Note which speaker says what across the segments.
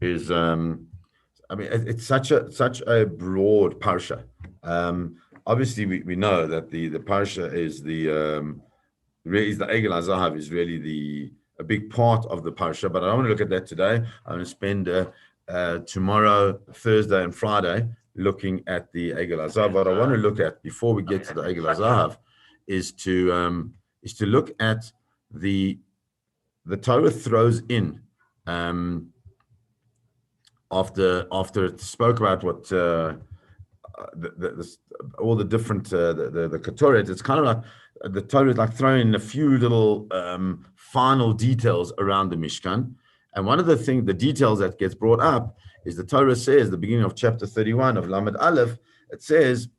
Speaker 1: is it's such a broad parsha. Obviously, we know that the parsha is the Egel HaZahav is really a big part of the parsha, but I don't want to look at that today. I'm going to spend tomorrow, Thursday, and Friday looking at the Egel HaZahav. What I want to look at before we get to the Egel HaZahav is to look at the Torah throws in after it spoke about what all the different the Ketoret. It's kind of like the Torah is like throwing in a few little final details around the Mishkan. And one of the details that gets brought up is the Torah says, the beginning of chapter 31 of Lamed Aleph, it says,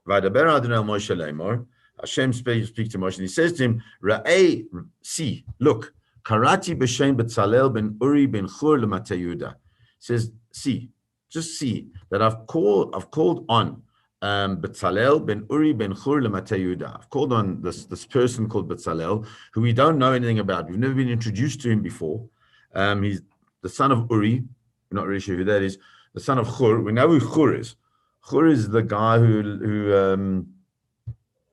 Speaker 1: Vaydaber Adonai el Moshe lemor, Hashem speaks to Moshe, and he says to him, Ra'ei, see, look, Karati b'shem Betzalel ben Uri ben Chur l'matei Yehuda. Says, see, just see that I've called on Betzalel ben Uri ben Chur l'matei Yehuda. I've called on this person called Betzalel, who we don't know anything about. We've never been introduced to him before. He's the son of Uri. We're not really sure who that is. The son of Chur. We know who Chur is. Chur is the guy who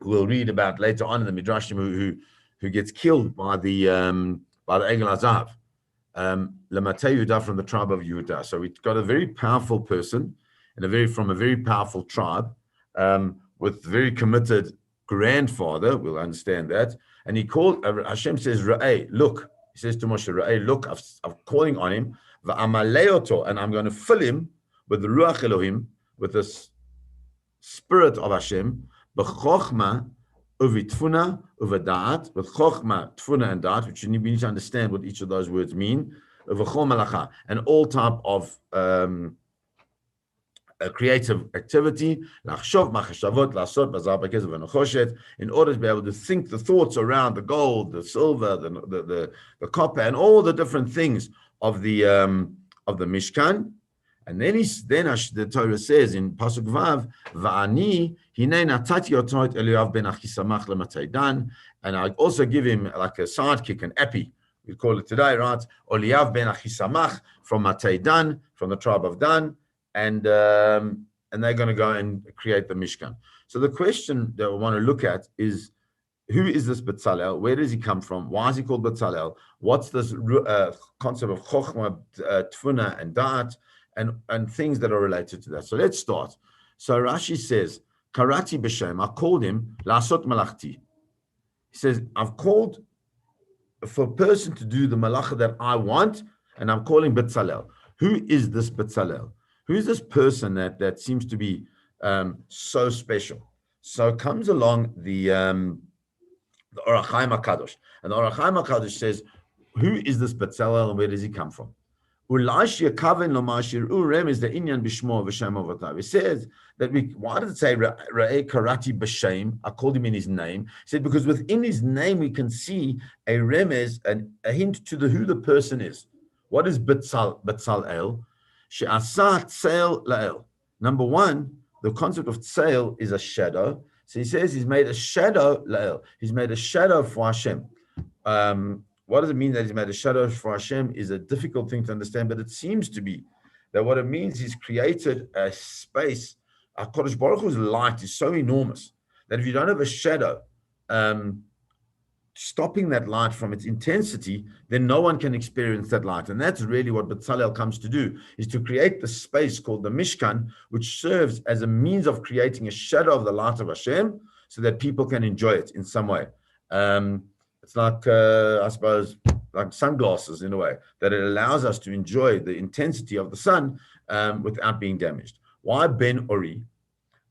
Speaker 1: we'll read about later on in the Midrashim who gets killed by the Egel HaZahav. L'matei Yehuda, from the tribe of Yehuda. So we've got a very powerful person from a very powerful tribe with very committed grandfather. We'll understand that. And he called, Hashem says, Ra'ei, look. He says to Moshe, Ra'ei, look, I'm calling on him, Va'amaleoto, and I'm going to fill him with the Ruach Elohim, with the spirit of Hashem, b'chochma, uvitfuna, uvadat, with chochma, tfuna, and dat, which we need to understand what each of those words mean, uvachol malacha, and all type of creative activity, in order to be able to think the thoughts around the gold, the silver, the copper, and all the different things of the Mishkan. And then the Torah says in Pasuk Vav, Va'ani hinei natati otot Eliyav ben Achisamach lematei Dan, and I also give him like a sidekick, an epi, we call it today, right? Eliyav ben Achisamach from Matei Dan, from the tribe of Dan. And they're going to go and create the Mishkan. So the question that we want to look at is, who is this Betzalel? Where does he come from? Why is he called Betzalel? What's this concept of Chochmah, Tfuna, and Da'at, and things that are related to that? So let's start. So Rashi says, Karati b'shem, I called him La'asot Malachti. He says, I've called for a person to do the malacha that I want, and I'm calling Betzalel. Who is this Betzalel? Who is this person that seems to be so special? So comes along the Orach Chaim HaKadosh. And the Orach Chaim HaKadosh says, who is this Betzalel and where does he come from? He says that why does it say Ra'ei Karati B'Shem? I called him in his name. He said, because within his name we can see a remez, a hint to who the person is. What is Betzalel? Number one, the concept of tsail is a shadow. So he says he's made a shadow la'el. He's made a shadow for Hashem. What does it mean that he's made a shadow for Hashem is a difficult thing to understand, but it seems to be that what it means, he's created a space. HaKadosh Baruch Hu's light is so enormous that if you don't have a shadow stopping that light from its intensity, then no one can experience that light. And that's really what Betzalel comes to do, is to create the space called the Mishkan, which serves as a means of creating a shadow of the light of Hashem so that people can enjoy it in some way. It's like, I suppose, like sunglasses in a way, that it allows us to enjoy the intensity of the sun without being damaged. Why Ben Uri?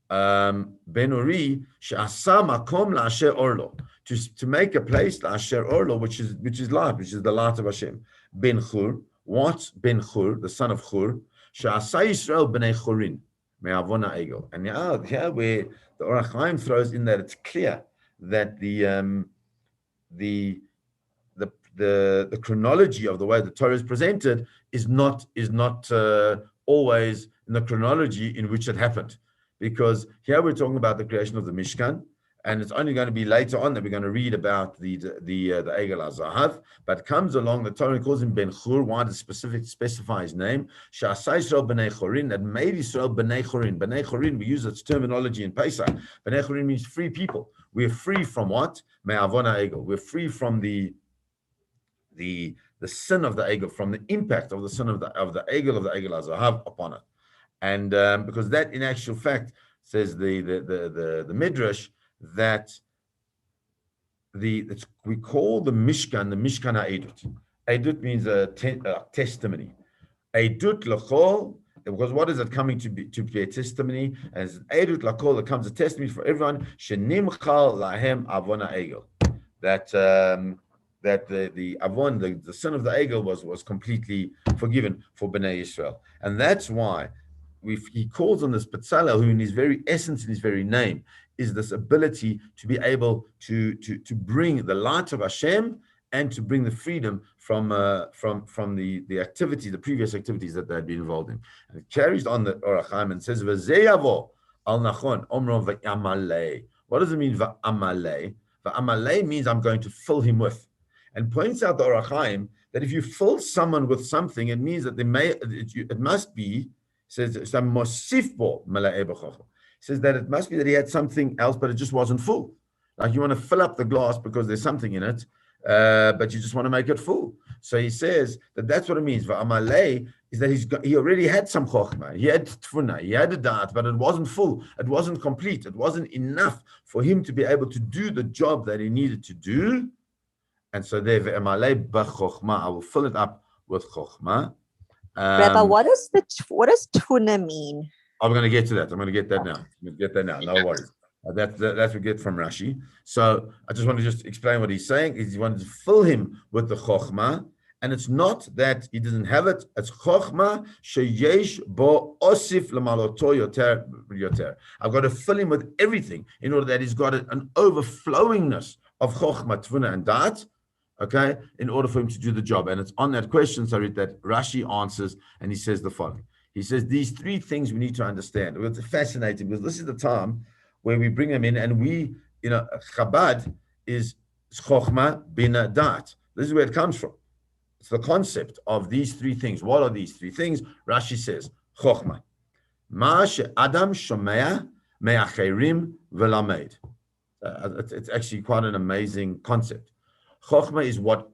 Speaker 1: Ben Uri, she'asa makom la'asher orlo, to make a place la'asher orlo, which is light, which is the light of Hashem. Ben Chur, what? Ben Chur, the son of Chur, she'asa Yisrael b'nei Churin, me'avona egel. And here where the Orach Chaim throws in that it's clear that the chronology of the way the Torah is presented is not always in the chronology in which it happened, because here we're talking about the creation of the Mishkan, And it's only going to be later on that we're going to read about the Egel HaZahav. But comes along, the Torah calls him Ben Chur. Why does specify his name? Sha'asai Yisrael B'nei Chorin, that made Israel B'nei Chorin. B'nei Chorin, we use its terminology in Pesach. B'nei Chorin means free people. We're free from what? Me'avon ha'egel. We're free from the sin of the Egel, from the impact of the sin of the Egel HaZahav upon it. And because that, in actual fact, says the Midrash, that we call the Mishkan Ha'edut. Edut means a testimony. Edut l'chol, because what is it coming to be a testimony? As Edut l'chol, it comes a testimony for everyone. Shenimchal lahem avon ha'egel. That the avon, the sin of the egel, was completely forgiven for Bnei Yisrael, and that's why he calls on this Betzalel, who in his very essence, in his very name, is this ability to be able to bring the light of Hashem and to bring the freedom from the activity, the previous activities that they had been involved in. And it carries on the Orach Chaim and says, "V'zeyavo al nachon omro v'amalei." What does it mean, v'amalei? V'amalei means I'm going to fill him with, and points out the Orach Chaim that if you fill someone with something, it means that it must be. Says says that it must be that he had something else, but it just wasn't full. Like you want to fill up the glass because there's something in it, but you just want to make it full. So he says that's what it means. Va'amalei is that he already had some chokhmah, he had tfuna, he had a da'at, but it wasn't full, it wasn't complete, it wasn't enough for him to be able to do the job that he needed to do. And so there, va'amalei b'chokhmah, I will fill it up with chokhmah.
Speaker 2: Rabbi, what does tuna mean?
Speaker 1: I'm going to get to that. I'm going to get that now. No worries. That's we get from Rashi. So I just want to explain what he's saying. He wanted to fill him with the chokhmah, and it's not that he doesn't have it. It's chokhmah sheyesh bo osif lemaloto yoter. I've got to fill him with everything in order that he's got an overflowingness of chokhmah, tvuna, and da'at. Okay, in order for him to do the job. And it's on that question, Sarit, that Rashi answers, and he says the following. He says, these three things we need to understand. It's fascinating because this is the time where we bring them in, and Chabad is Chochmah Bina Dat. This is where it comes from. It's the concept of these three things. What are these three things? Rashi says, Chochmah. Ma she'adam shomea me'acherim v'lamed. It's actually quite an amazing concept. Chokhmah is what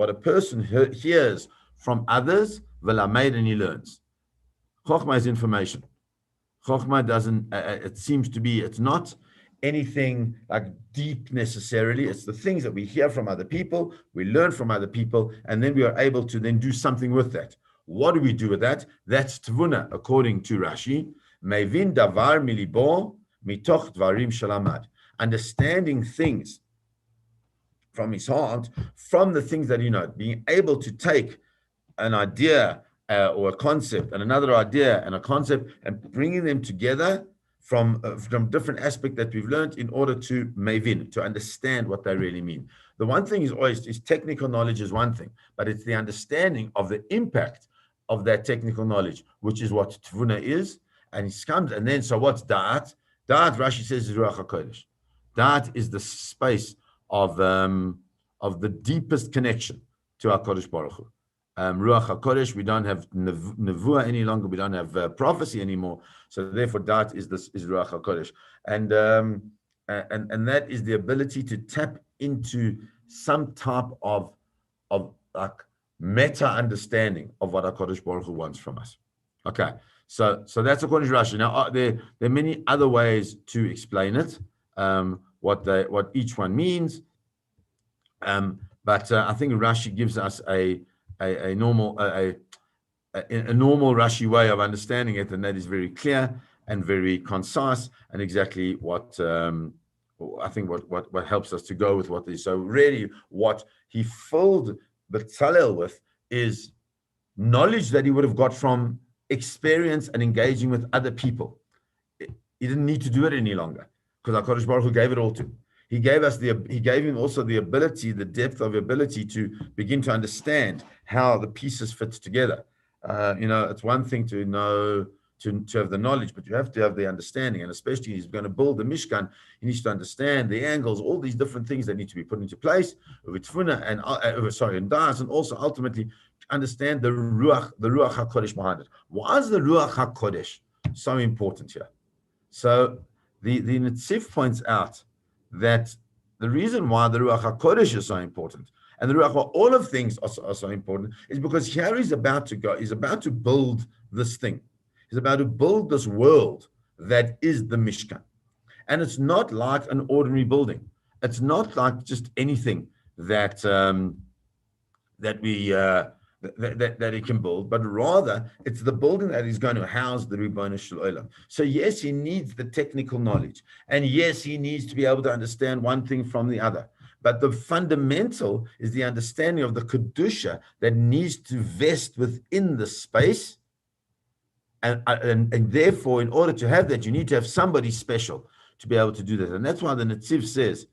Speaker 1: a person hears from others, v'lamed, and he learns. Chokhmah is information. Chokhmah doesn't, it seems to be, it's not anything like deep necessarily. It's the things that we hear from other people, we learn from other people, and then we are able to then do something with that. What do we do with that? That's tvuna, according to Rashi. Mevin davar milibo mitoch dvarim shalamad. Understanding things from his heart, from the things that being able to take an idea or a concept and another idea and a concept and bringing them together from different aspects that we've learned in order to mevin, to understand what they really mean. The one thing is technical knowledge is one thing, but it's the understanding of the impact of that technical knowledge, which is what tvuna is. And it comes, and then so what's da'at? Da'at, Rashi says, is Ruach HaKodesh. Da'at is the space of the deepest connection to HaKadosh Baruch Hu. Ruach HaKodesh, we don't have nevuah any longer, we don't have prophecy anymore, so therefore that is Ruach HaKodesh. And that is the ability to tap into some type of like meta understanding of what HaKadosh Baruch Hu wants from us. Okay, so that's according to Rashi. Now there are many other ways to explain it, what each one means, but I think Rashi gives us a normal Rashi way of understanding it, and that is very clear and very concise, and exactly what I think what helps us to go with what is. So really, what he filled Betzalel with is knowledge that he would have got from experience and engaging with other people. He didn't need to do it any longer because HaKadosh Baruch Hu gave it all to him. He gave him also the ability, the depth of ability to begin to understand how the pieces fit together. It's one thing to know to have the knowledge, but you have to have the understanding. And especially he's going to build the Mishkan, he needs to understand the angles, all these different things that need to be put into place with Tfuna and Das, and also ultimately understand the Ruach HaKodesh behind it. Why is the Ruach HaKodesh so important here? So the Netziv points out that the reason why the Ruach HaKodesh is so important, and the Ruach, all of things are so important, is because here he's about to build this thing. He's about to build this world that is the Mishkan. And it's not like an ordinary building. It's not like just anything that he can build, but rather it's the building that is going to house the Ribono Shel Olam. So yes, he needs the technical knowledge, and yes, he needs to be able to understand one thing from the other. But the fundamental is the understanding of the Kedusha that needs to vest within the space. And therefore, in order to have that, you need to have somebody special to be able to do that. And that's why the Netziv says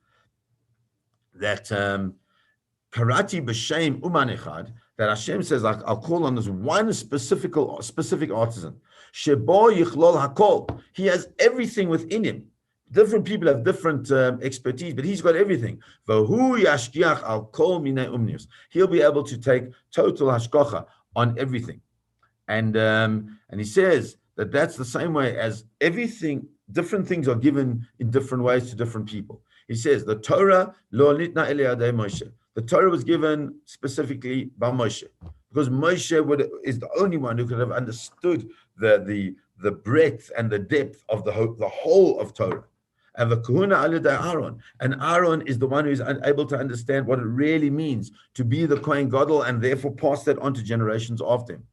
Speaker 1: that Karati b'shem uman echad, that Hashem says, like, I'll call on this one specific artisan. Shebo yichlol hakol. He has everything within him. Different people have different expertise, but he's got everything. V'hu yashgiach al kol minei umnius. He'll be able to take total hashgacha on everything. And he says that that's the same way as everything, different things are given in different ways to different people. He says the Torah lo nitna ele yadei Moshe. The Torah was given specifically by Moshe, because Moshe is the only one who could have understood the breadth and the depth of the whole of Torah. And the Kahuna al yadei Aaron, and Aaron is the one who is able to understand what it really means to be the Kohen Gadol, and therefore pass that on to generations after him.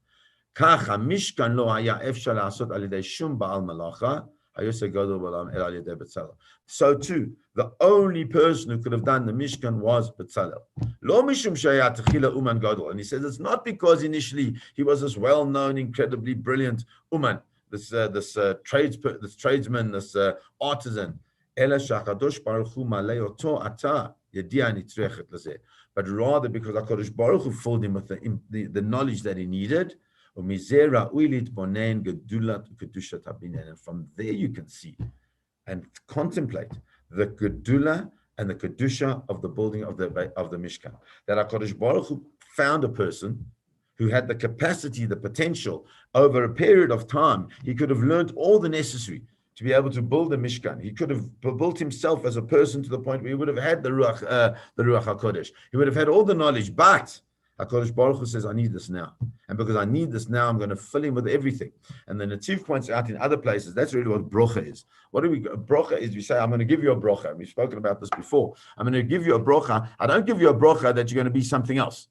Speaker 1: Kacha Mishkan lo haya efshar la'asot al yadei shum ba'al malacha. So too, the only person who could have done the Mishkan was Betzalel. Lo mishum shaya techila uman gadol, and he says it's not because initially he was this well-known, incredibly brilliant uman, this tradesman, this artisan. Ela shakadosh baruch hu malei oto ata yedia nitrechet lezeh, but rather because HaKadosh Baruch Hu filled him with the knowledge that he needed. And from there you can see and contemplate the Gedula and the Kedusha of the building of the Mishkan. That HaKadosh Baruch Hu found a person who had the capacity, the potential, over a period of time. He could have learned all the necessary to be able to build a Mishkan. He could have built himself as a person to the point where he would have had the Ruach HaKodesh. He would have had all the knowledge, but HaKadosh Baruch Hu says, I need this now. And because I need this now, I'm going to fill him with everything. And the Netziv points out in other places, that's really what brocha is. Brocha is, we say, I'm going to give you a brocha. We've spoken about this before. I'm going to give you a brocha. I don't give you a brocha that you're going to be something else.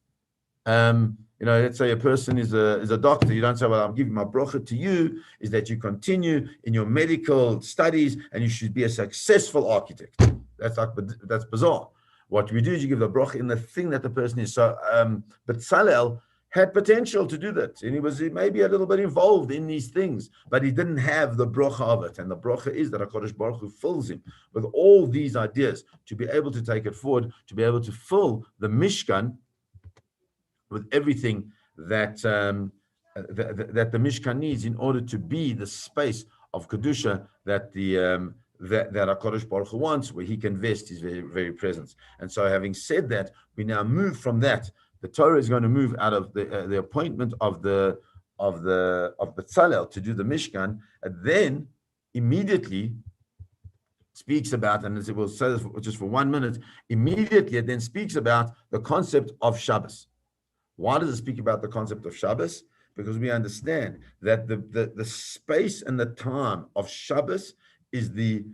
Speaker 1: Let's say a person is a doctor. You don't say, well, I'm giving my brocha to you, is that you continue in your medical studies and you should be a successful architect. That's bizarre. What we do is you give the brocha in the thing that the person is. So, Betzalel had potential to do that, and he was maybe a little bit involved in these things, but he didn't have the brocha of it. And the brocha is that HaKadosh Baruch Hu fills him with all these ideas to be able to take it forward, to be able to fill the Mishkan with everything that that the Mishkan needs in order to be the space of Kedusha that that HaKadosh Baruch Hu wants, where he can vest his very, very presence. And so, having said that, we now move from that. The Torah is going to move out of the appointment of Betzalel to do the Mishkan, and then immediately speaks about, and as it will say this just for 1 minute, immediately it then speaks about the concept of Shabbos. Why does it speak about the concept of Shabbos? Because we understand that the space and the time of Shabbos is the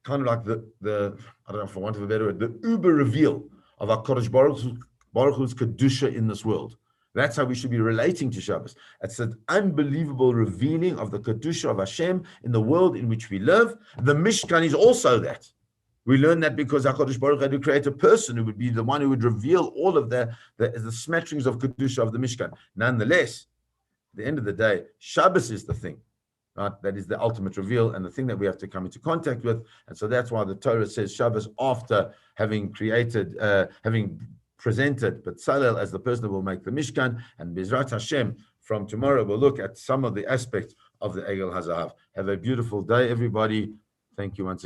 Speaker 1: kind of like the I don't know, for want of a better word, the uber reveal of HaKadosh Baruch Hu's Kedusha in this world. That's how we should be relating to Shabbos. It's an unbelievable revealing of the Kedusha of Hashem in the world in which we live. The Mishkan is also that. We learn that because HaKadosh Baruch Hu had to create a person who would be the one who would reveal all of the smatterings of Kedusha of the Mishkan. Nonetheless, at the end of the day, Shabbos is the thing. Right? That is the ultimate reveal and the thing that we have to come into contact with. And so that's why the Torah says Shabbos, after having presented Betzalel as the person that will make the Mishkan, and Meirat Hashem, from tomorrow we'll look at some of the aspects of the Egel Hazahav. Have a beautiful day, everybody. Thank you once again.